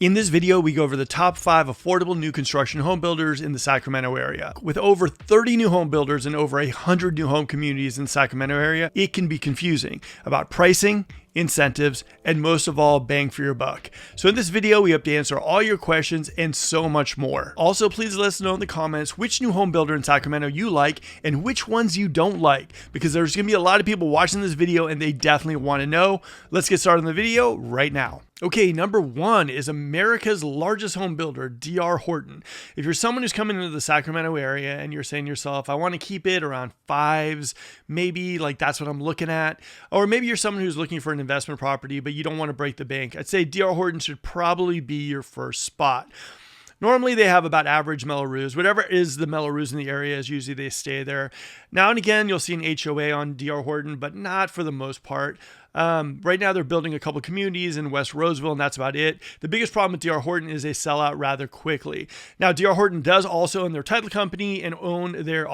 In this video, we go over the top 5 affordable new construction home builders in the Sacramento area. With over 30 new home builders and over 100 new home communities in the Sacramento area, it can be confusing about pricing, incentives, and most of all, bang for your buck. So in this video, we hope to answer all your questions and so much more. Also, please let us know in the comments which new home builder in Sacramento you like and which ones you don't like, because there's going to be a lot of people watching this video and they definitely want to know. Let's get started on the video right now. Okay, number 1 is America's largest home builder, D.R. Horton. If you're someone who's coming into the Sacramento area and you're saying to yourself, I want to keep it around 5s, maybe like that's what I'm looking at. Or maybe you're someone who's looking for an investment property, but you don't want to break the bank. I'd say D.R. Horton should probably be your first spot. Normally they have about average Melrose. Whatever is the Melrose in the area is usually they stay there. Now and again, you'll see an HOA on D.R. Horton, but not for the most part. Right now they're building a couple communities in West Roseville, and that's about it. The biggest problem with D.R. Horton is they sell out rather quickly. Now, D.R. Horton does also own their title company and own their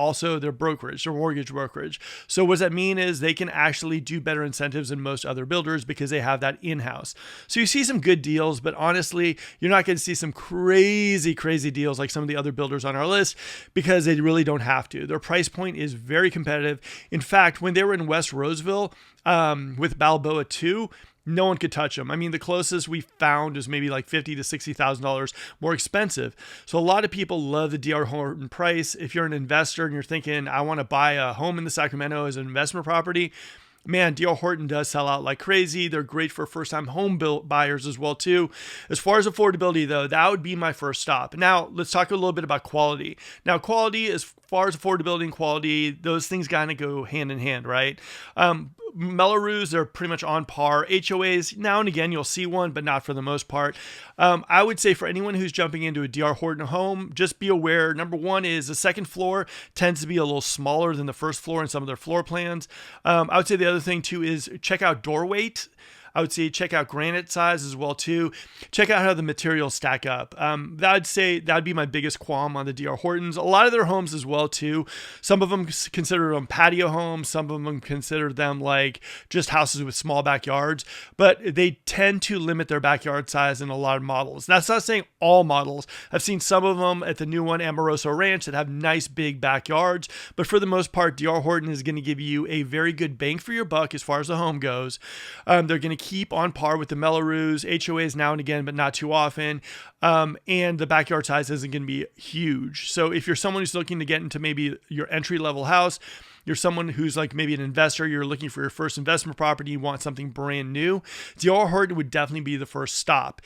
brokerage, their mortgage brokerage. So what does that mean is they can actually do better incentives than most other builders because they have that in-house. So you see some good deals, but honestly, you're not going to see some crazy deals like some of the other builders on our list because they really don't have to. Their price point is very competitive. In fact, when they were in West Roseville, with Balboa 2, no one could touch them. I mean, the closest we found is maybe like $50,000 to $60,000 more expensive. So a lot of people love the D.R. Horton price. If you're an investor and you're thinking, I want to buy a home in the Sacramento as an investment property, man, D.R. Horton does sell out like crazy. They're great for first-time home buyers as well, too. As far as affordability, though, that would be my first stop. Now, let's talk a little bit about quality. Now, quality, as far as affordability and quality, those things kind of go hand in hand, right? Melrose, they're pretty much on par. HOAs, now and again, you'll see one, but not for the most part. I would say for anyone who's jumping into a D.R. Horton home, just be aware, number 1 is the second floor tends to be a little smaller than the first floor in some of their floor plans. I would say the other thing too is check out door weight. I would say check out granite size as well too. Check out how the materials stack up. I'd say that'd be my biggest qualm on the D.R. Hortons. A lot of their homes as well too. Some of them consider them patio homes. Some of them consider them like just houses with small backyards. But they tend to limit their backyard size in a lot of models. That's not saying all models. I've seen some of them at the new one, Amoroso Ranch, that have nice big backyards. But for the most part, D.R. Horton is going to give you a very good bang for your buck as far as the home goes. They're going to keep on par with the Melrose, HOAs now and again, but not too often. And the backyard size isn't going to be huge. So if you're someone who's looking to get into maybe your entry-level house, you're someone who's like maybe an investor, you're looking for your first investment property, you want something brand new, D.R. Horton would definitely be the first stop.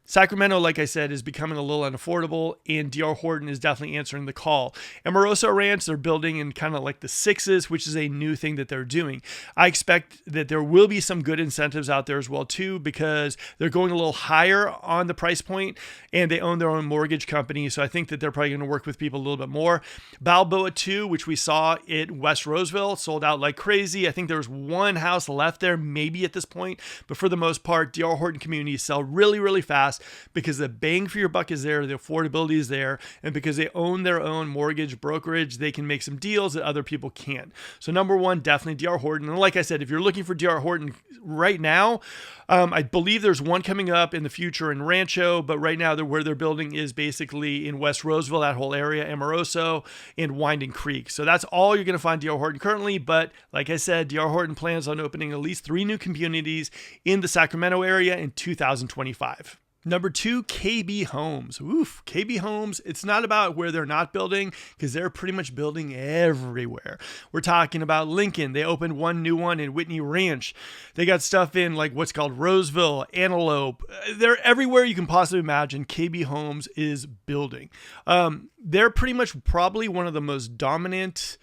Sacramento, like I said, is becoming a little unaffordable, and D.R. Horton is definitely answering the call. Amoroso Ranch, they're building in kind of like the 6s, which is a new thing that they're doing. I expect that there will be some good incentives out there as well, too, because they're going a little higher on the price point, and they own their own mortgage company, so I think that they're probably going to work with people a little bit more. Balboa 2, which we saw at West Roseville, sold out like crazy. I think there was one house left there, maybe at this point, but for the most part, D.R. Horton communities sell really fast, because the bang for your buck is there, the affordability is there, and because they own their own mortgage brokerage, they can make some deals that other people can't. So number 1, definitely D.R. Horton. And like I said, if you're looking for D.R. Horton right now, I believe there's one coming up in the future in Rancho, but right now where they're building is basically in West Roseville, that whole area, Amoroso, and Winding Creek. So that's all you're going to find D.R. Horton currently, but like I said, D.R. Horton plans on opening at least 3 new communities in the Sacramento area in 2025. Number 2, KB Homes. Oof, KB Homes, it's not about where they're not building because they're pretty much building everywhere. We're talking about Lincoln. They opened one new one in Whitney Ranch. They got stuff in like what's called Roseville, Antelope. They're everywhere you can possibly imagine. KB Homes is building. They're pretty much probably one of the most dominant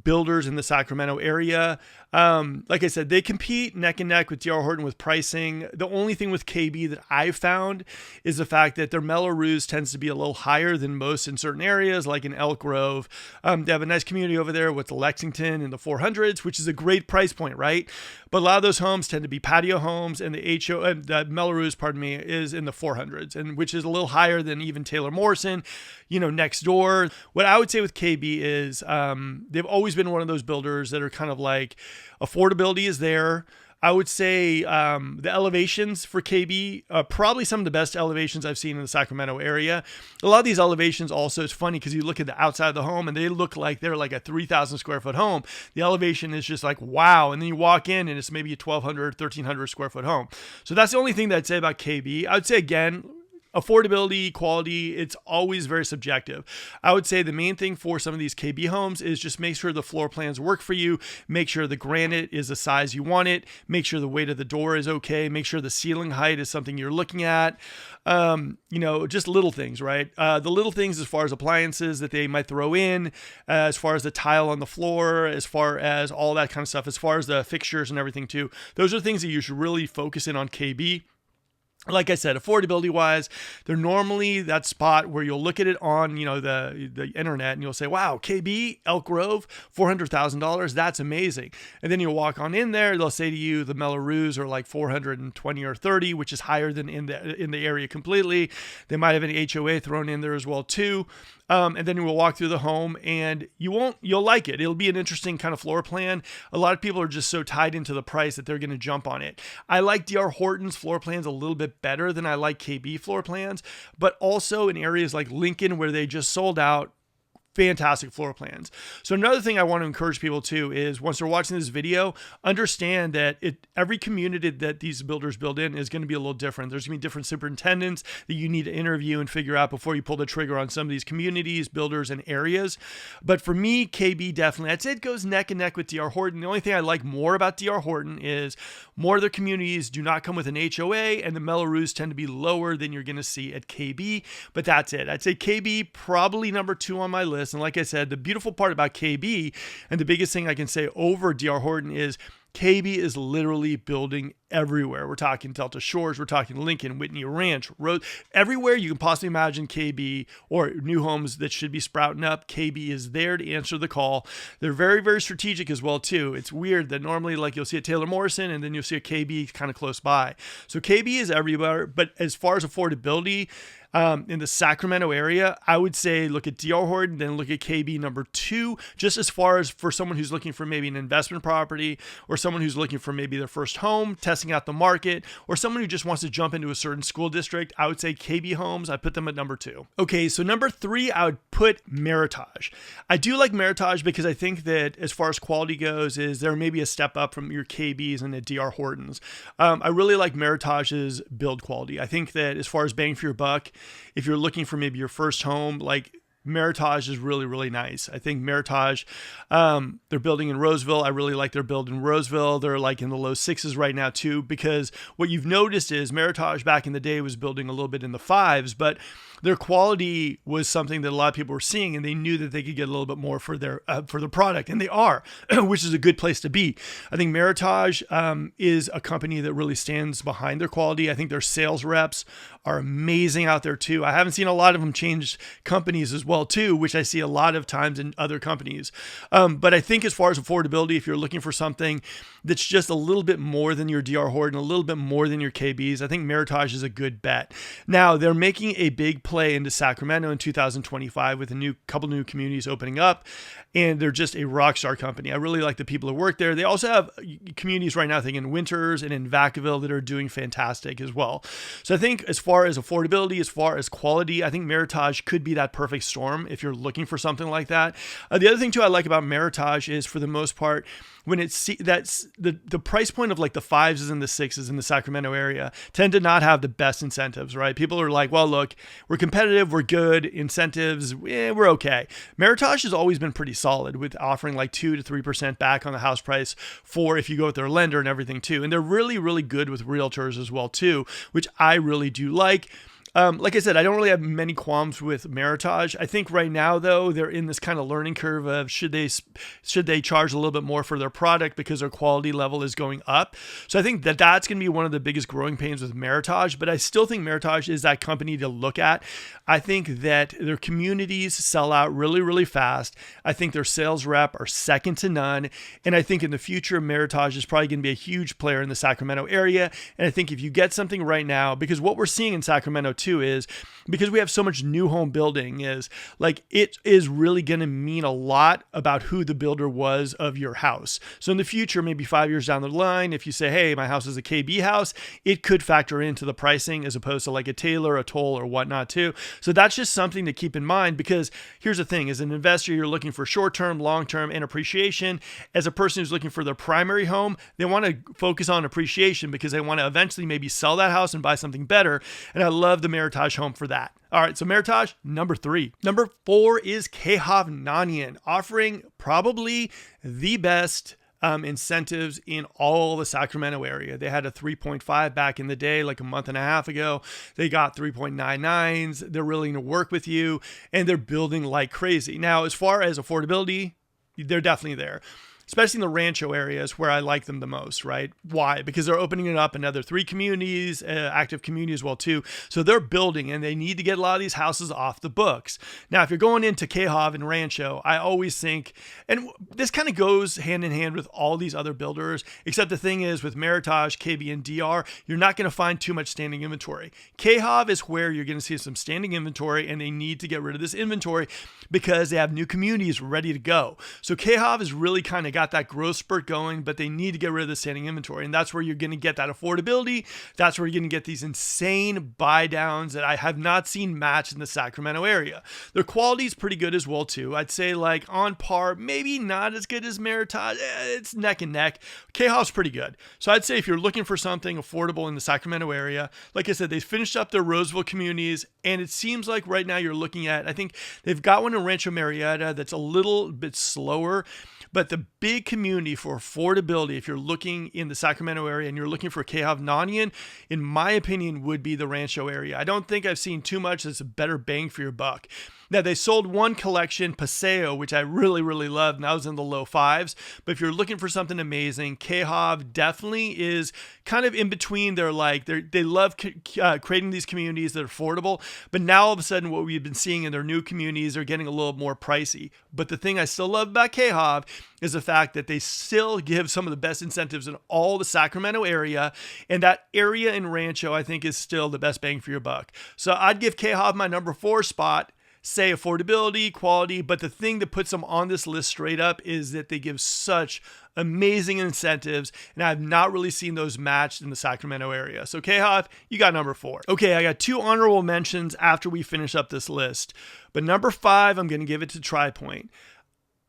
builders in the Sacramento area. Like I said, they compete neck and neck with D.R. Horton with pricing. The only thing with KB that I've found is the fact that their Melrose tends to be a little higher than most in certain areas, like in Elk Grove. They have a nice community over there with the Lexington in the 400s, which is a great price point, right? But a lot of those homes tend to be patio homes, and the Melrose, is in the 400s, and which is a little higher than even Taylor Morrison, next door. What I would say with KB is they've always been one of those builders that are kind of like affordability is there. I would say the elevations for KB are probably some of the best elevations I've seen in the Sacramento area. A lot of these elevations also, it's funny because you look at the outside of the home and they look like they're like a 3,000 square foot home. The elevation is just like, wow. And then you walk in and it's maybe a 1,200, 1,300 square foot home. So that's the only thing that I'd say about KB. I would say, again, affordability, quality, it's always very subjective. I would say the main thing for some of these KB homes is just make sure the floor plans work for you. Make sure the granite is the size you want it. Make sure the weight of the door is okay. Make sure the ceiling height is something you're looking at. Just little things, right? The little things as far as appliances that they might throw in, as far as the tile on the floor, as far as all that kind of stuff, as far as the fixtures and everything too. Those are things that you should really focus in on KB. Like I said, affordability wise, they're normally that spot where you'll look at it on, the internet and you'll say, wow, KB, Elk Grove, $400,000. That's amazing. And then you'll walk on in there. They'll say to you, the Melrose are like 420 or 30, which is higher than in the area completely. They might have an HOA thrown in there as well too. And then we'll walk through the home and you'll like it. It'll be an interesting kind of floor plan. A lot of people are just so tied into the price that they're going to jump on it. I like D.R. Horton's floor plans a little bit better than I like KB floor plans, but also in areas like Lincoln where they just sold out, fantastic floor plans. So another thing I want to encourage people to is once they're watching this video, understand that every community that these builders build in is going to be a little different. There's going to be different superintendents that you need to interview and figure out before you pull the trigger on some of these communities, builders, and areas. But for me, KB definitely, I'd say it goes neck and neck with D.R. Horton. The only thing I like more about D.R. Horton is more of their communities do not come with an HOA, and the Melrose tend to be lower than you're going to see at KB. But that's it. I'd say KB probably number 2 on my list. And like I said, the beautiful part about KB and the biggest thing I can say over D.R. Horton is KB is literally building everywhere. We're talking Delta Shores, we're talking Lincoln, Whitney Ranch, Road, everywhere you can possibly imagine KB or new homes that should be sprouting up. KB is there to answer the call. They're very, very strategic as well too. It's weird that normally like you'll see a Taylor Morrison and then you'll see a KB kind of close by. So KB is everywhere, but as far as affordability, in the Sacramento area, I would say look at D.R. Horton, then look at KB number 2, just as far as for someone who's looking for maybe an investment property or someone who's looking for maybe their first home, testing out the market, or someone who just wants to jump into a certain school district. I would say KB homes, I put them at number 2. Okay, so number 3, I would put Meritage. I do like Meritage because I think that as far as quality goes, is there maybe a step up from your KBs and the D.R. Hortons. I really like Meritage's build quality. I think that as far as bang for your buck, if you're looking for maybe your first home, like Meritage is really, really nice. I think Meritage, they're building in Roseville. I really like their build in Roseville. They're like in the low 6s right now too, because what you've noticed is Meritage back in the day was building a little bit in the 5s, but their quality was something that a lot of people were seeing, and they knew that they could get a little bit more for their product, and they are, which is a good place to be. I think Meritage is a company that really stands behind their quality. I think their sales reps are amazing out there too. I haven't seen a lot of them change companies as well too, which I see a lot of times in other companies. But I think as far as affordability, if you're looking for something that's just a little bit more than your D.R. Horton, a little bit more than your KBs, I think Meritage is a good bet. Now, they're making a big play into Sacramento in 2025 with a couple new communities opening up, and they're just a rock star company. I really like the people who work there. They also have communities right now, I think in Winters and in Vacaville, that are doing fantastic as well. So I think as far as affordability, as far as quality, I think Meritage could be that perfect storm if you're looking for something like that. The other thing too I like about Meritage is, for the most part, when it's that's the price point of like the 5s and the 6s in the Sacramento area tend to not have the best incentives, right? People are like, well, look, we're competitive, we're good, incentives, we're okay. Meritage has always been pretty solid with offering like 2 to 3% back on the house price for if you go with their lender and everything too. And they're really, really good with realtors as well too, which I really do like. Like I said, I don't really have many qualms with Meritage. I think right now, though, they're in this kind of learning curve of should they charge a little bit more for their product because their quality level is going up. So I think that that's going to be one of the biggest growing pains with Meritage, but I still think Meritage is that company to look at. I think that their communities sell out really, really fast. I think their sales rep are second to none. And I think in the future, Meritage is probably going to be a huge player in the Sacramento area. And I think if you get something right now, because what we're seeing in Sacramento too, too is because we have so much new home building is like it is really going to mean a lot about who the builder was of your house. So in the future, maybe 5 years down the line, if you say, hey, my house is a KB house, it could factor into the pricing as opposed to like a Taylor, a Toll, or whatnot too. So that's just something to keep in mind, because here's the thing: as an investor, you're looking for short-term, long-term, and appreciation. As a person who's looking for their primary home, they want to focus on appreciation because they want to eventually maybe sell that house and buy something better. And I love the Meritage home for that. All right, so Meritage, number 3. Number 4 is Kehavnanian, offering probably the best incentives in all the Sacramento area. They had a 3.5 back in the day, like a month and a half ago. They got 3.99s. They're willing to work with you, and they're building like crazy. Now, as far as affordability, they're definitely there, especially in the Rancho areas where I like them the most, right? Why? Because they're opening it up another 3 communities, active community as well too. So they're building, and they need to get a lot of these houses off the books. Now, if you're going into Kehav and Rancho, I always think, and this kind of goes hand in hand with all these other builders, except the thing is with Meritage, KB, and DR, you're not going to find too much standing inventory. Kehav is where you're going to see some standing inventory, and they need to get rid of this inventory because they have new communities ready to go. So Kehav is really kind of got that growth spurt going, but they need to get rid of the standing inventory. And that's where you're going to get that affordability. That's where you're going to get these insane buy downs that I have not seen matched in the Sacramento area. Their quality is pretty good as well too. I'd say like on par, maybe not as good as Meritage. It's neck and neck. Kehav's pretty good. So I'd say if you're looking for something affordable in the Sacramento area, like I said, they finished up their Roseville communities, and it seems like right now you're looking at, I think they've got one in Rancho Marietta that's a little bit slower. But the big community for affordability, if you're looking in the Sacramento area and you're looking for Kehavnanian, in my opinion, would be the Rancho area. I don't think I've seen too much that's a better bang for your buck. Now, they sold one collection, Paseo, which I really, really loved, and that was in the low 5s. But if you're looking for something amazing, Kehav definitely is kind of in between. They love creating these communities that are affordable. But now, all of a sudden, what we've been seeing in their new communities are getting a little more pricey. But the thing I still love about Kehav is the fact that they still give some of the best incentives in all the Sacramento area. And that area in Rancho, I think, is still the best bang for your buck. So I'd give Kehav my number 4 spot. Say affordability, quality, but the thing that puts them on this list straight up is that they give such amazing incentives, and I've not really seen those matched in the Sacramento area. So Kehav, you got number 4. Okay, I got 2 honorable mentions after we finish up this list, but number 5, I'm going to give it to TriPoint.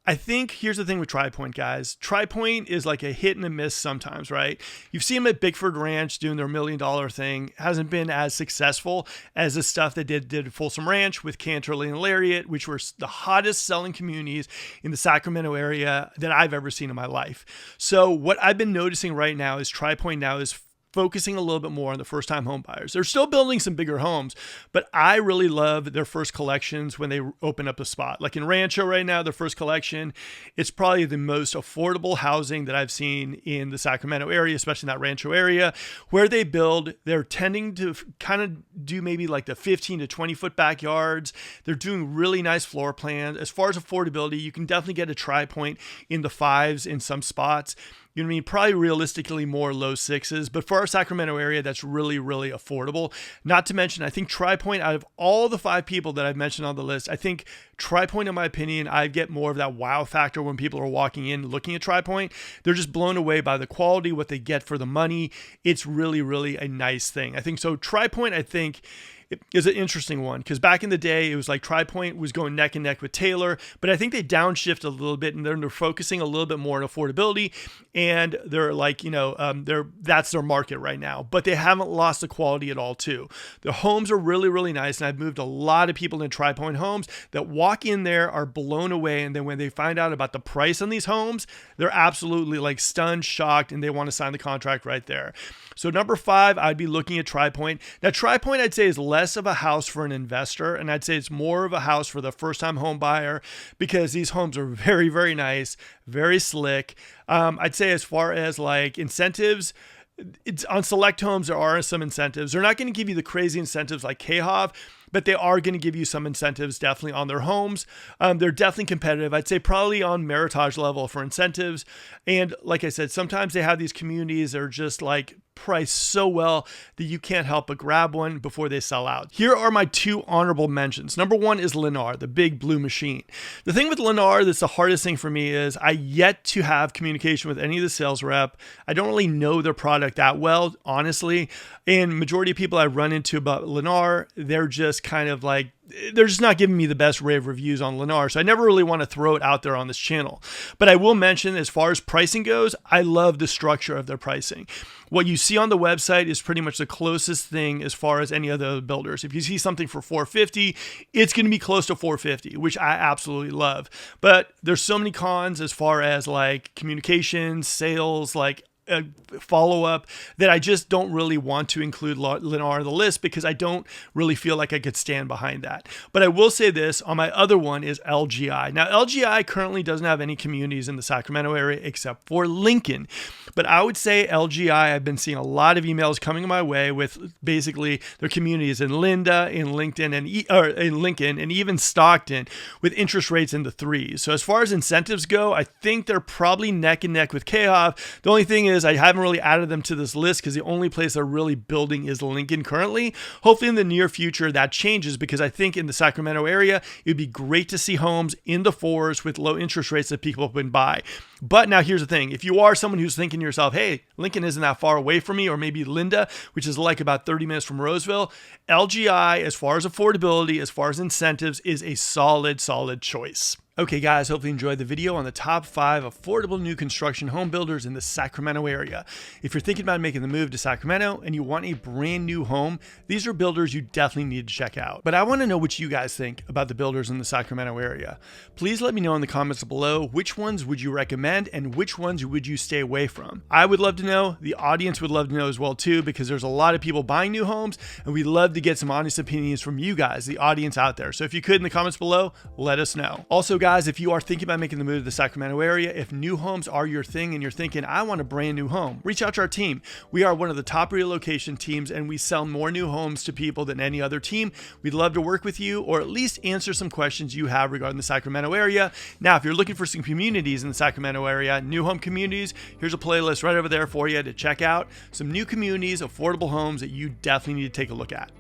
I think here's the thing with TriPoint, guys. TriPoint is like a hit and a miss sometimes, right? You've seen them at Bickford Ranch doing their $1 million thing. Hasn't been as successful as the stuff they did at Folsom Ranch with Canterley and Lariat, which were the hottest selling communities in the Sacramento area that I've ever seen in my life. So what I've been noticing right now is TriPoint now is focusing a little bit more on the first-time home buyers. They're still building some bigger homes, but I really love their first collections when they open up a spot. Like in Rancho right now, their first collection, it's probably the most affordable housing that I've seen in the Sacramento area, especially in that Rancho area. Where they build, they're tending to kind of do maybe like the 15 to 20-foot backyards. They're doing really nice floor plans. As far as affordability, you can definitely get a TriPoint in the 5s in some spots. You know what I mean? Probably realistically more low 6s, but for our Sacramento area, that's really, really affordable. Not to mention, I think TriPoint, out of all the 5 people that I've mentioned on the list, I think TriPoint, in my opinion, I get more of that wow factor when people are walking in looking at TriPoint. They're just blown away by the quality, what they get for the money. It's really, really a nice thing. I think so. TriPoint, I think, is an interesting one because back in the day, it was like TriPoint was going neck and neck with Taylor, but I think they downshift a little bit and they're focusing a little bit more on affordability, and they're like, that's their market right now, but they haven't lost the quality at all too. The homes are really, really nice, and I've moved a lot of people in TriPoint homes that walk in there, are blown away, and then when they find out about the price on these homes, they're absolutely like stunned, shocked, and they want to sign the contract right there. So number 5, I'd be looking at TriPoint. Now TriPoint, I'd say, is less of a house for an investor, and I'd say it's more of a house for the first-time home buyer because these homes are very, very nice, very slick. I'd say as far as like incentives, it's on select homes, there are some incentives. They're not going to give you the crazy incentives like Kehav, but they are going to give you some incentives definitely on their homes. They're definitely competitive. I'd say probably on Meritage level for incentives. And like I said, sometimes they have these communities that are just like priced so well that you can't help but grab one before they sell out. Here are my two honorable mentions. Number one is Lennar, the big blue machine. The thing with Lennar that's the hardest thing for me is I yet to have communication with any of the sales rep. I don't really know their product that well, honestly. And majority of people I run into about Lennar, they're just kind of like, they're just not giving me the best rave reviews on Lennar. So I never really want to throw it out there on this channel. But I will mention, as far as pricing goes, I love the structure of their pricing. What you see on the website is pretty much the closest thing as far as any other builders. If you see something for $450, it's going to be close to $450, which I absolutely love. But there's so many cons as far as like communication, sales, like follow-up, that I just don't really want to include Lennar on the list because I don't really feel like I could stand behind that. But I will say this, on my other one is LGI. Now, LGI currently doesn't have any communities in the Sacramento area except for Lincoln. But I would say LGI, I've been seeing a lot of emails coming my way with basically their communities in Linda, in Lincoln, and even Stockton with interest rates in the 3s. So as far as incentives go, I think they're probably neck and neck with KHOV. The only thing is I haven't really added them to this list because the only place they're really building is Lincoln currently. Hopefully in the near future that changes, because I think in the Sacramento area, it would be great to see homes in the 4s with low interest rates that people can buy. But now here's the thing. If you are someone who's thinking to yourself, hey, Lincoln isn't that far away from me, or maybe Linda, which is like about 30 minutes from Roseville, LGI, as far as affordability, as far as incentives, is a solid choice. Okay guys, hopefully you enjoyed the video on the top 5 affordable new construction home builders in the Sacramento area. If you're thinking about making the move to Sacramento and you want a brand new home, these are builders you definitely need to check out. But I want to know what you guys think about the builders in the Sacramento area. Please let me know in the comments below which ones would you recommend and which ones would you stay away from. I would love to know, the audience would love to know as well too, because there's a lot of people buying new homes and we'd love to get some honest opinions from you guys, the audience out there. So if you could, in the comments below, let us know. Also guys, if you are thinking about making the move to the Sacramento area, if new homes are your thing and you're thinking, I want a brand new home, reach out to our team. We are one of the top relocation teams and we sell more new homes to people than any other team. We'd love to work with you, or at least answer some questions you have regarding the Sacramento area. Now, if you're looking for some communities in the Sacramento area, new home communities, here's a playlist right over there for you to check out. Some new communities, affordable homes that you definitely need to take a look at.